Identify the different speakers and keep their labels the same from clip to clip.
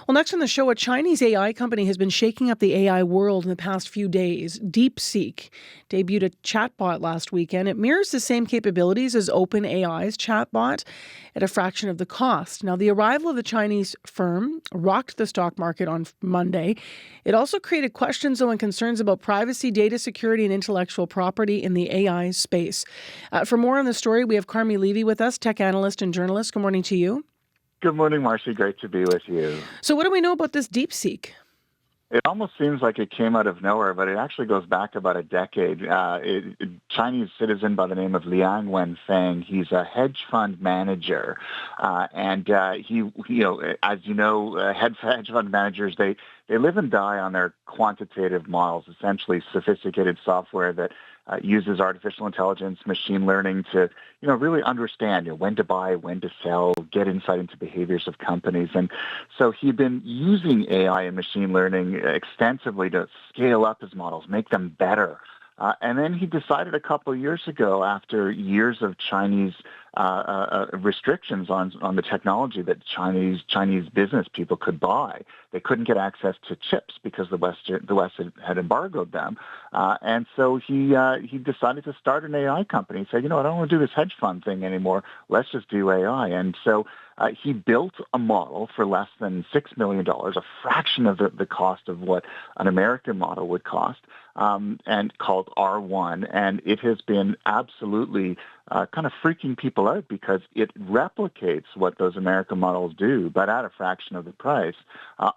Speaker 1: Well, next on the show, a Chinese AI company has been shaking up the AI world in the past few days. DeepSeek debuted a chatbot last weekend. It mirrors the same capabilities as OpenAI's chatbot at a fraction of the cost. Now, the arrival of the Chinese firm rocked the stock market on Monday. It also created questions, though, and concerns about privacy, data security, and intellectual property in the AI space. For more on the story, we have Carmi Levy with us, tech analyst and journalist. Good morning to you.
Speaker 2: Good morning, Marcy. Great to be with you.
Speaker 1: So what do we know about this DeepSeek?
Speaker 2: It almost seems like it came out of nowhere, but it actually goes back about a decade. Chinese citizen by the name of Liang Wenfeng. He's a hedge fund manager, and as you know, hedge fund managers they live and die on their quantitative models, essentially sophisticated software that uses artificial intelligence, machine learning to, really understand when to buy, when to sell, get insight into behaviors of companies. And so he'd been using AI and machine learning extensively to scale up his models, make them better. And then he decided a couple of years ago, after years of Chinese restrictions on the technology that Chinese business people could buy, they couldn't get access to chips because the West had embargoed them, and so he decided to start an AI company. He said, I don't want to do this hedge fund thing anymore. Let's just do AI. And so he built a model for less than $6 million, a fraction of the cost of what an American model would cost, and called R1. And it has been absolutely kind of freaking people out because it replicates what those American models do, but at a fraction of the price,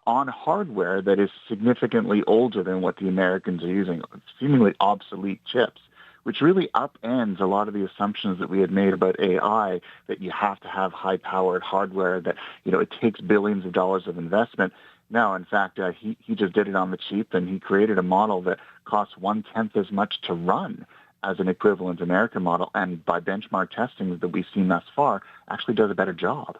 Speaker 2: on hardware that is significantly older than what the Americans are using, seemingly obsolete chips, which really upends a lot of the assumptions that we had made about AI, that you have to have high-powered hardware, that it takes billions of dollars of investment. No, in fact, he just did it on the cheap, and he created a model that costs 1/10 as much to run as an equivalent American model, and by benchmark testing that we've seen thus far, actually does a better job.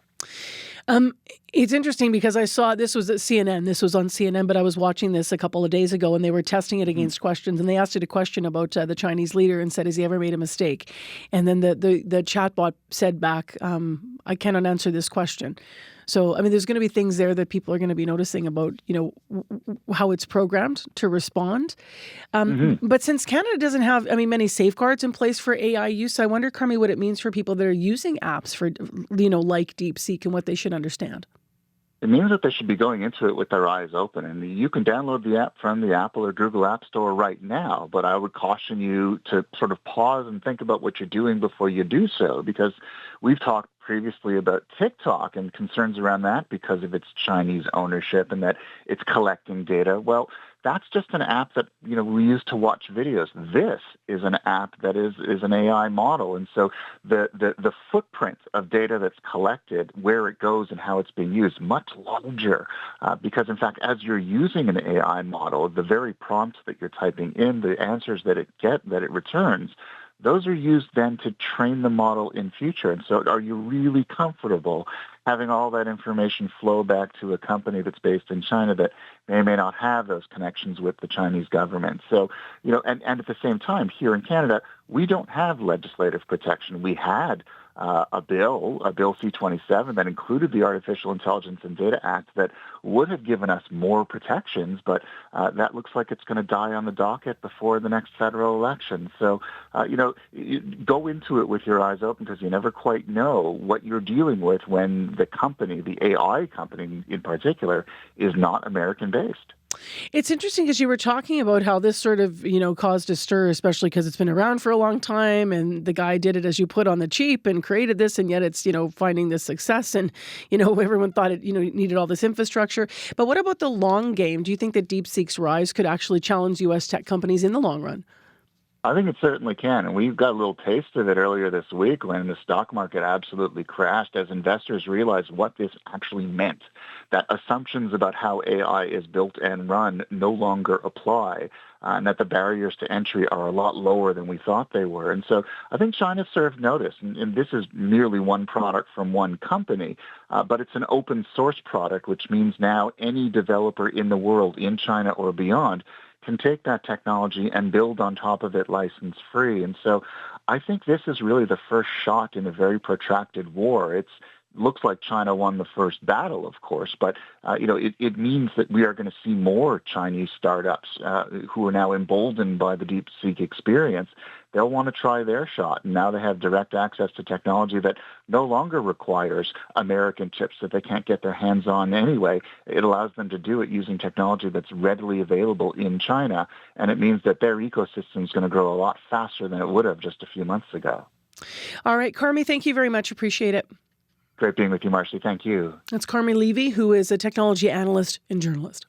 Speaker 1: It's interesting because I saw this was at CNN. This was on CNN, but I was watching this a couple of days ago, and they were testing it against questions. And they asked it a question about the Chinese leader and said, "Has he ever made a mistake?" And then the chatbot said back, "I cannot answer this question." So, there's going to be things there that people are going to be noticing about, how it's programmed to respond. But since Canada doesn't have, many safeguards in place for AI use, I wonder, Carmi, what it means for people that are using apps for, like DeepSeek, and what they should understand.
Speaker 2: It means that they should be going into it with their eyes open. And you can download the app from the Apple or Google App Store right now, but I would caution you to sort of pause and think about what you're doing before you do so, because we've talked previously about TikTok and concerns around that because of its Chinese ownership and that it's collecting data. Well, that's just an app that we use to watch videos. This is an app that is an AI model, and so the footprint of data that's collected, where it goes, and how it's being used, much larger. Because in fact, as you're using an AI model, the very prompts that you're typing in, the answers that it returns, those are used then to train the model in future. And so are you really comfortable having all that information flow back to a company that's based in China that may or may not have those connections with the Chinese government? So, and at the same time, here in Canada, we don't have legislative protection. We had a bill C-27, that included the Artificial Intelligence and Data Act that would have given us more protections, but that looks like it's going to die on the docket before the next federal election. So, you go into it with your eyes open, because you never quite know what you're dealing with when the company, the AI company in particular, is not American-based.
Speaker 1: It's interesting because you were talking about how this sort of, caused a stir, especially because it's been around for a long time, and the guy did it, as you put, on the cheap and created this, and yet it's, finding this success, and, everyone thought it, needed all this infrastructure. But what about the long game? Do you think that DeepSeek's rise could actually challenge U.S. tech companies in the long run?
Speaker 2: I think it certainly can, and we've got a little taste of it earlier this week when the stock market absolutely crashed as investors realized what this actually meant, that assumptions about how AI is built and run no longer apply, and that the barriers to entry are a lot lower than we thought they were. And so I think China served notice, and this is merely one product from one company, but it's an open source product, which means now any developer in the world, in China or beyond, can take that technology and build on top of it license-free. And so I think this is really the first shot in a very protracted war. It's looks like China won the first battle, of course, but it means that we are going to see more Chinese startups who are now emboldened by the DeepSeek experience. They'll want to try their shot. And now they have direct access to technology that no longer requires American chips that they can't get their hands on anyway. It allows them to do it using technology that's readily available in China, and it means that their ecosystem is going to grow a lot faster than it would have just a few months ago.
Speaker 1: All right, Carmi, thank you very much. Appreciate it.
Speaker 2: Great being with you, Marcy. Thank you.
Speaker 1: That's Carmi Levy, who is a technology analyst and journalist.